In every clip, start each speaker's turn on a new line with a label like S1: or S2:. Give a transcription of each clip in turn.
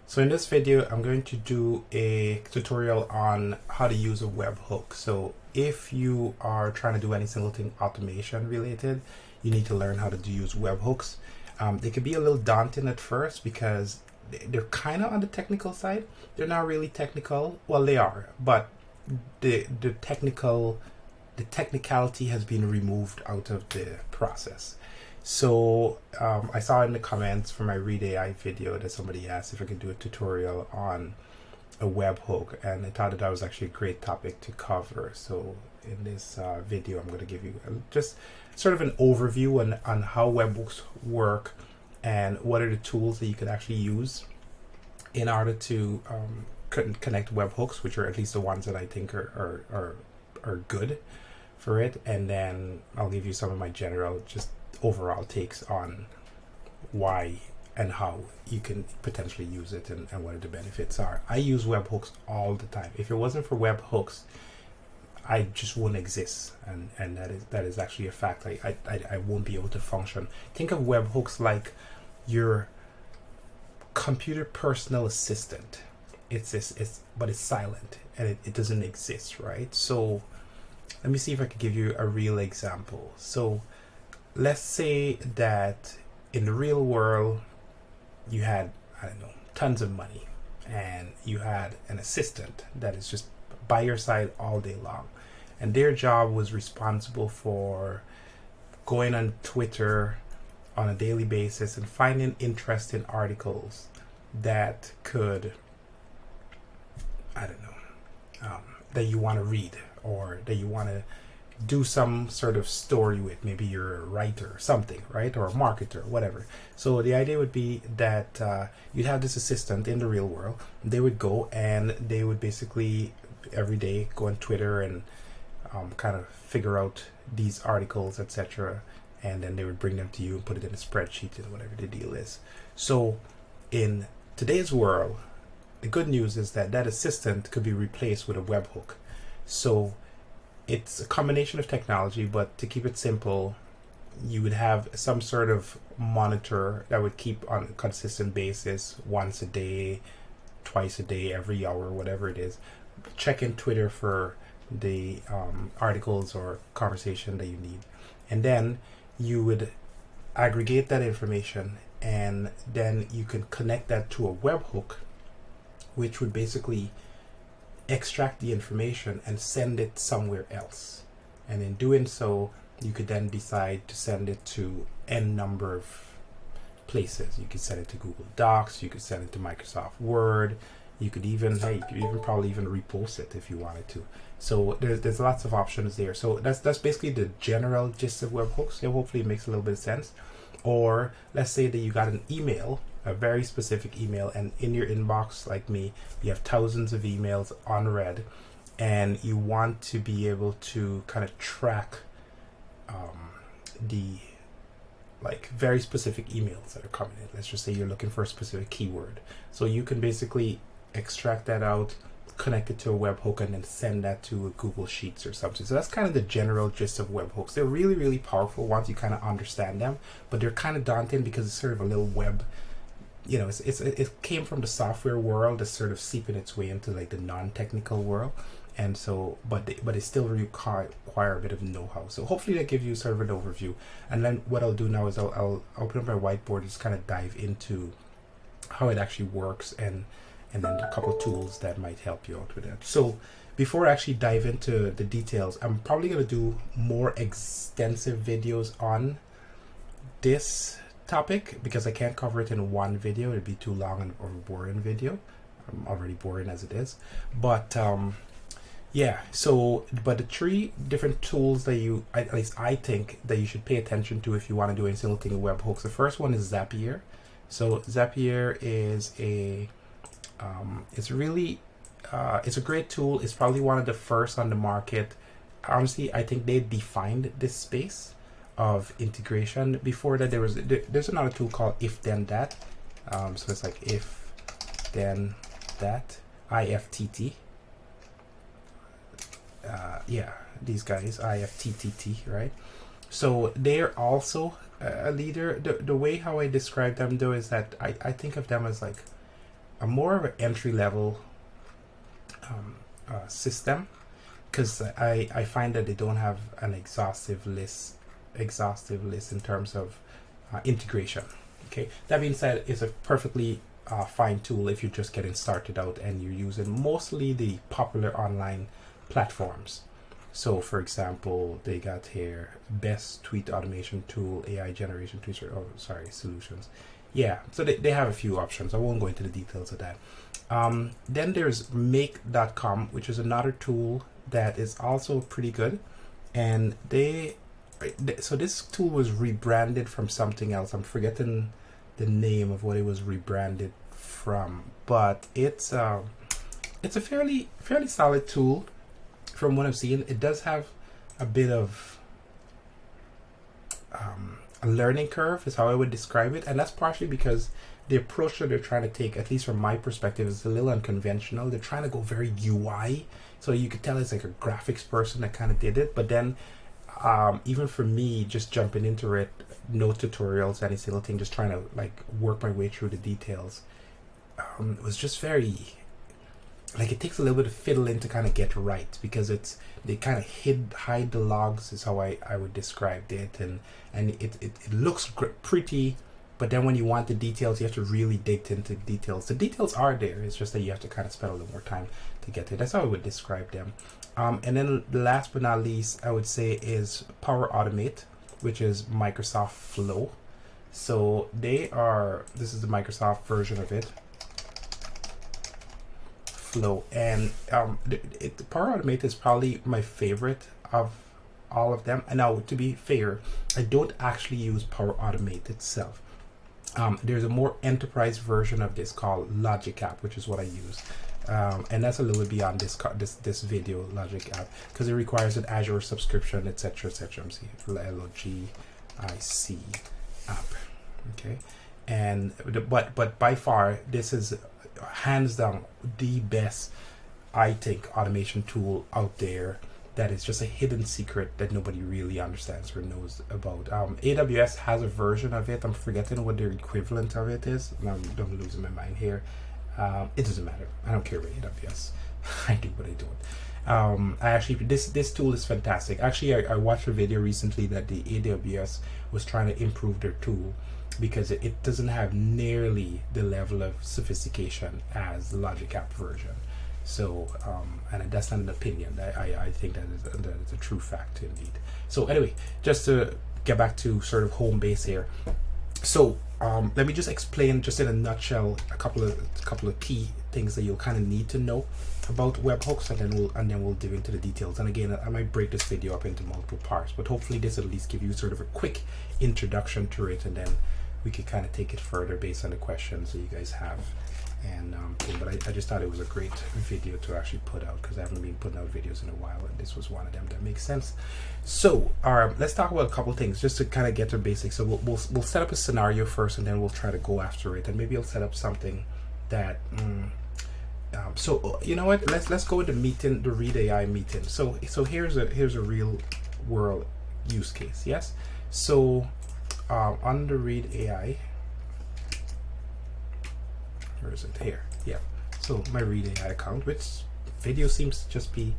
S1: So in this video, I'm going to do a tutorial on how to use a webhook. So if you are trying to do any single thing automation related, you need to learn how to use webhooks. They can be a little daunting at first because they're kind of on the technical side. They're not really technical. Well, they are, but the technicality has been removed out of the process. So I saw in the comments for my Read AI video that somebody asked if I could do a tutorial on a webhook, and I thought that was actually a great topic to cover. So in this video, I'm going to give you just sort of an overview on how webhooks work and what are the tools that you can actually use in order to connect webhooks, which are at least the ones that I think are good for it. And then I'll give you some of my general just overall takes on why and how you can potentially use it and what the benefits are. I use webhooks all the time. If it wasn't for webhooks, I just wouldn't exist, and that is actually a fact. I won't be able to function. Think of webhooks like your computer personal assistant. But it's silent and it doesn't exist, right? So let me see if I could give you a real example. So let's say that in the real world you had, I don't know, tons of money, and you had an assistant that is just by your side all day long, and their job was responsible for going on Twitter on a daily basis and finding interesting articles that could, I don't know, that you want to read or that you want to do some sort of story with. Maybe you're a writer or something, right? Or a marketer, whatever. So the idea would be that you'd have this assistant in the real world. They would go and they would basically every day go on Twitter and kind of figure out these articles, etc. And then they would bring them to you and put it in a spreadsheet and whatever the deal is. So in today's world, the good news is that that assistant could be replaced with a webhook. So it's a combination of technology, but to keep it simple, you would have some sort of monitor that would keep on a consistent basis, once a day, twice a day, every hour, whatever it is. Check in Twitter for the articles or conversation that you need. And then you would aggregate that information, and then you can connect that to a webhook, which would basically extract the information and send it somewhere else. And in doing so, you could then decide to send it to n number of places. You could send it to Google Docs, you could send it to Microsoft Word, you could even probably even repost it if you wanted to. So there's lots of options there. So that's basically the general gist of webhooks. So hopefully it makes a little bit of sense. Or let's say that you got an email, a very specific email, and in your inbox, like me, you have thousands of emails unread, and you want to be able to kind of track the very specific emails that are coming in. Let's just say you're looking for a specific keyword. So you can basically extract that out, connect it to a webhook, and then send that to a Google Sheets or something. So that's kind of the general gist of webhooks. They're really, really powerful once you kind of understand them, but they're kind of daunting because it's sort of a little web. You know, it came from the software world, that's sort of seeping its way into like the non-technical world, and so but they still require a bit of know-how. So hopefully that gives you sort of an overview. And then what I'll do now is I'll open up my whiteboard, just kind of dive into how it actually works, and then a couple of tools that might help you out with that. So before I actually dive into the details, I'm probably going to do more extensive videos on this topic because I can't cover it in one video. It'd be too long and or boring video. I'm already boring as it is. But yeah, so but the three different tools that at least I think that you should pay attention to if you want to do any single thing with webhooks. The first one is Zapier. So Zapier is it's a great tool. It's probably one of the first on the market. Honestly, I think they defined this space of integration. Before that, there's another tool called If Then That. So it's like If Then That, IFTTT. Yeah, these guys, IFTTT, right? So they're also a leader. The way how I describe them though is that I think of them as like a more of an entry level system, because I find that they don't have an exhaustive list in terms of integration. Okay, that being said, it's a perfectly fine tool if you're just getting started out and you're using mostly the popular online platforms. So for example, they got here best tweet automation tool, AI generation tweets, solutions. Yeah, so they have a few options. I won't go into the details of that. Then there's make.com, which is another tool that is also pretty good. And so this tool was rebranded from something else. I'm forgetting the name of what it was rebranded from, but it's a fairly solid tool from what I'm seeing. It does have a bit of a learning curve is how I would describe it, and that's partially because the approach that they're trying to take, at least from my perspective, is a little unconventional. They're trying to go very UI, so you could tell it's like a graphics person that kind of did it. But then even for me, just jumping into it, no tutorials, any single thing, just trying to like work my way through the details, it was just very, like, it takes a little bit of fiddling to kind of get right, because they kind of hide the logs is how I would describe it, and it looks pretty, but then when you want the details, you have to really dig into the details. The details are there, it's just that you have to kind of spend a little more time to get there. That's how I would describe them. And then last but not least, I would say is Power Automate, which is Microsoft Flow. So this is the Microsoft version of it, Flow. And Power Automate is probably my favorite of all of them. And now, to be fair, I don't actually use Power Automate itself. There's a more enterprise version of this called Logic App, which is what I use. And that's a little bit beyond this video, Logic App, because it requires an Azure subscription, etc., etc. I'm seeing LOGIC app. Okay, and but by far, this is hands down the best, I think, automation tool out there. That is just a hidden secret that nobody really understands or knows about. AWS has a version of it. I'm forgetting what their equivalent of it is. I'm losing my mind here. It doesn't matter. I don't care about AWS. I do, but I don't. I actually, this tool is fantastic. Actually, I watched a video recently that the AWS was trying to improve their tool because it doesn't have nearly the level of sophistication as the Logic App version. So, and that's not an opinion. I think that is a true fact indeed. So anyway, just to get back to sort of home base here. So let me just explain, just in a nutshell, a couple of key things that you'll kind of need to know about webhooks, and then we'll dig into the details. And again, I might break this video up into multiple parts, but hopefully this will at least give you sort of a quick introduction to it, and then we could kind of take it further based on the questions that you guys have. And but I just thought it was a great video to actually put out, because I haven't been putting out videos in a while, and this was one of them that makes sense. So let's talk about a couple things just to kind of get to basics. So we'll set up a scenario first, and then we'll try to go after it, and maybe I'll set up something that so you know what, let's go with the meeting, the Read AI meeting. So here's a real world use case. Yes, so on the Read AI, where is it? Here. Yeah. So my Read AI account, which video seems to just be,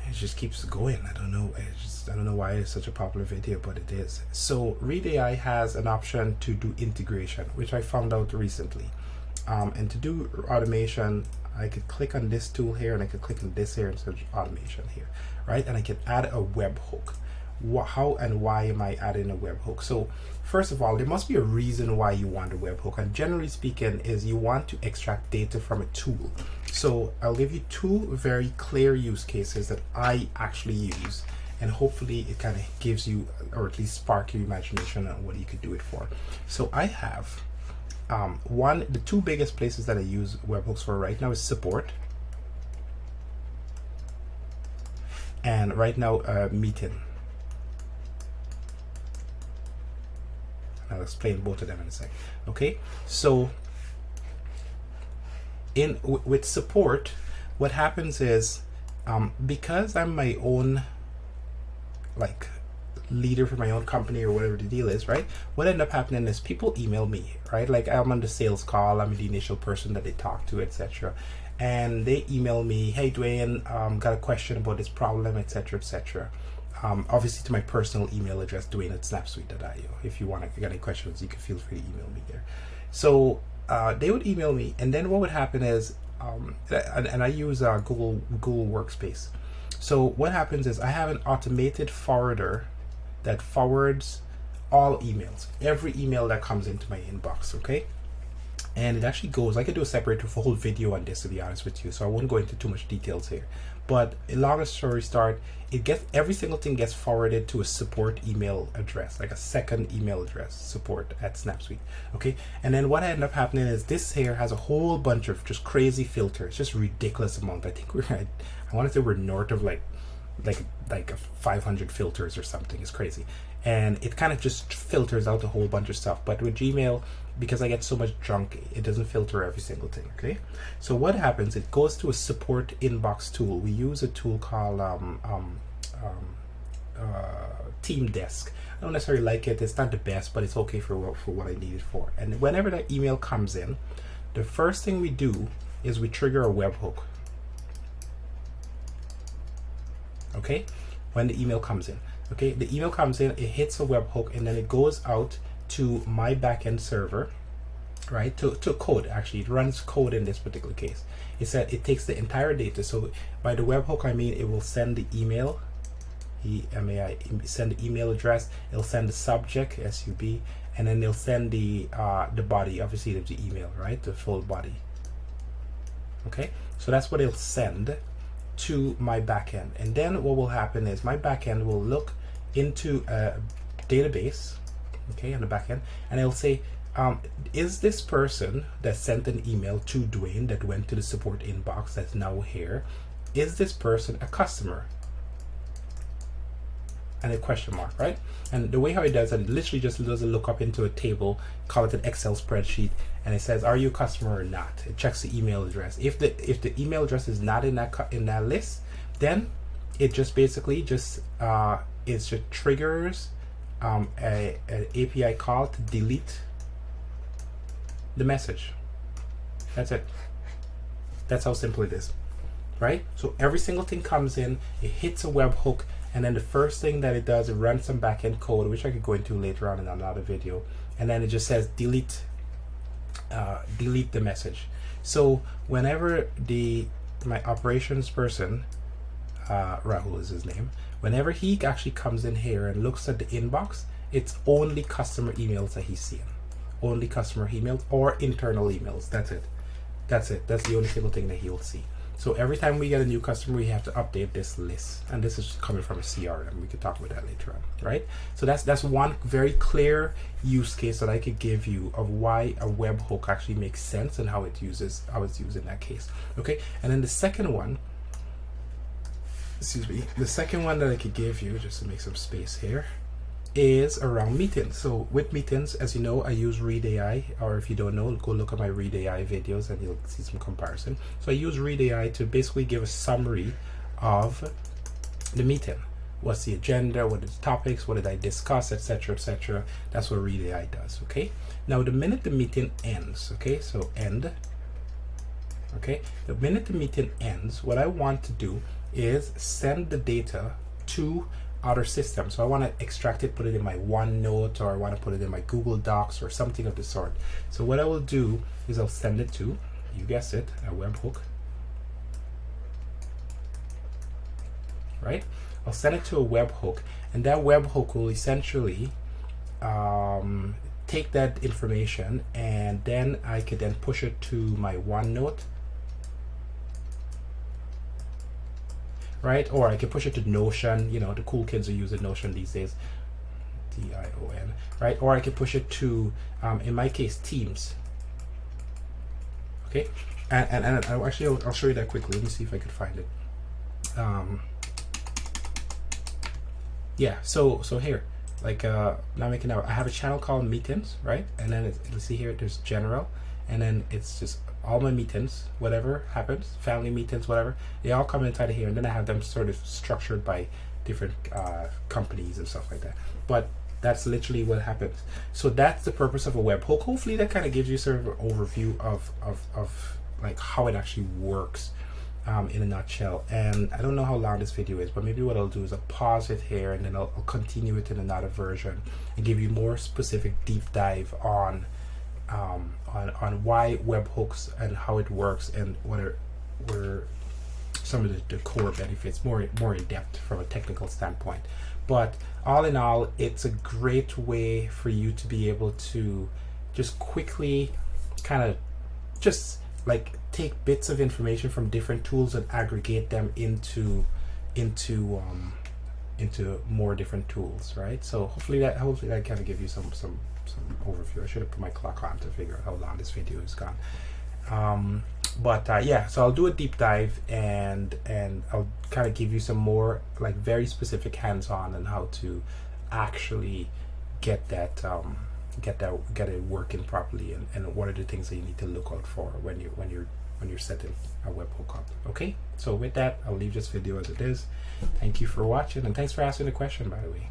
S1: it just keeps going. I don't know why it's such a popular video, but it is. So Read AI has an option to do integration, which I found out recently. And to do automation, I could click on this tool here, and I could click on this here and search automation here, right? And I can add a webhook. How and why am I adding a webhook? So first of all, there must be a reason why you want a webhook, and generally speaking is you want to extract data from a tool. So I'll give you two very clear use cases that I actually use, and hopefully it kind of gives you, or at least spark your imagination on what you could do it for. So I have the two biggest places that I use webhooks for right now is support, and right now meeting. I'll explain both of them in a second. Okay, so with support, what happens is because I'm my own like leader for my own company or whatever the deal is, right? What ended up happening is people email me, right? Like I'm on the sales call, I'm the initial person that they talk to, etc. And they email me, hey Dwayne, got a question about this problem, etc., etc. Obviously to my personal email address, dwaine@snapsuite.io. If you want to get any questions, you can feel free to email me there. So they would email me, and then what would happen is, and I use Google Workspace. So what happens is I have an automated forwarder that forwards all emails, every email that comes into my inbox, okay? And it actually goes, I could do a separate whole video on this, to be honest with you, so I won't go into too much details here. But long story short, every single thing gets forwarded to a support email address, like a second email address, support@snapsuite, okay? And then what ended up happening is this here has a whole bunch of just crazy filters, just ridiculous amount. I think I want to say we're north of like 500 filters or something. It's crazy. And it kind of just filters out a whole bunch of stuff. But with Gmail, because I get so much junk, it doesn't filter every single thing, okay? So what happens, it goes to a support inbox tool. We use a tool called Team Desk. I don't necessarily like it. It's not the best, but it's okay for what I need it for. And whenever that email comes in, the first thing we do is we trigger a webhook. Okay, when the email comes in, okay, the email comes in, it hits a webhook, and then it goes out to my backend server, right? To code. Actually, it runs code in this particular case. It said it takes the entire data. So by the webhook, I mean it will send the email, send the email address. It'll send the subject, sub, and then they'll send the body, obviously, of the email, right? The full body. Okay, so that's what it'll send to my backend. And then what will happen is my backend will look into a database, okay, on the backend, and it'll say, is this person that sent an email to Dwayne that went to the support inbox that's now here, is this person a customer? And a question mark, right? And the way how it does it, literally just does a look up into a table, call it an Excel spreadsheet, and it says, are you a customer or not? It checks the email address. If the email address is not in that list, then it just basically just triggers an API call to delete the message. That's it. That's how simple it is, right? So every single thing comes in, it hits a webhook, and then the first thing that it does, it runs some backend code, which I could go into later on in another video, and then it just says delete the message. So whenever my operations person, Rahul is his name, whenever he actually comes in here and looks at the inbox, it's only customer emails that he's seeing. Only customer emails or internal emails. That's it. That's the only single thing that he will see. So every time we get a new customer, we have to update this list, and this is coming from a CRM. We could talk about that later on, right? So that's one very clear use case that I could give you of why a webhook actually makes sense and how it's used in that case. Okay, and then the second one, the second one that I could give you, just to make some space here, is around meetings. So with meetings, as you know, I use Read AI, or if you don't know, go look at my Read AI videos and you'll see some comparison. So I use Read AI to basically give a summary of the meeting. What's the agenda, what are the topics, what did I discuss, etc., etc. That's what Read AI does, okay? Now the minute the meeting ends, okay, so end, okay, the minute the meeting ends, what I want to do is send the data to other systems. So I want to extract it, put it in my OneNote, or I want to put it in my Google Docs or something of the sort. So what I will do is I'll send it to, you guessed it, a webhook, right? I'll send it to a webhook, and that webhook will essentially take that information, and then I could then push it to my OneNote, right? Or I can push it to Notion. You know, the cool kids are using Notion these days, DION, right? Or I can push it to, in my case, Teams. Okay, and actually I'll show you that quickly. Let me see if I could find it. Yeah, so here, like now making out, I have a channel called Meetings, right? And then let's see here, there's General, and then it's just all my meetings, whatever happens, family meetings, whatever, they all come inside of here, and then I have them sort of structured by different companies and stuff like that. But that's literally what happens. So that's the purpose of a webhook. Hopefully that kind of gives you sort of an overview of like how it actually works in a nutshell. And I don't know how long this video is, but maybe what I'll do is I'll pause it here and then I'll continue it in another version and give you more specific deep dive on why webhooks and how it works and what were some of the core benefits, more in depth from a technical standpoint. But all in all, it's a great way for you to be able to just quickly kind of just like take bits of information from different tools and aggregate them into more different tools, right? So hopefully that kind of give you some overview. I should have put my clock on to figure out how long this video is gone. Yeah, so I'll do a deep dive and I'll kind of give you some more like very specific hands-on on how to actually get it working properly and what are the things that you need to look out for when you're setting a webhook up. Okay, so with that, I'll leave this video as it is. Thank you for watching and thanks for asking the question, by the way.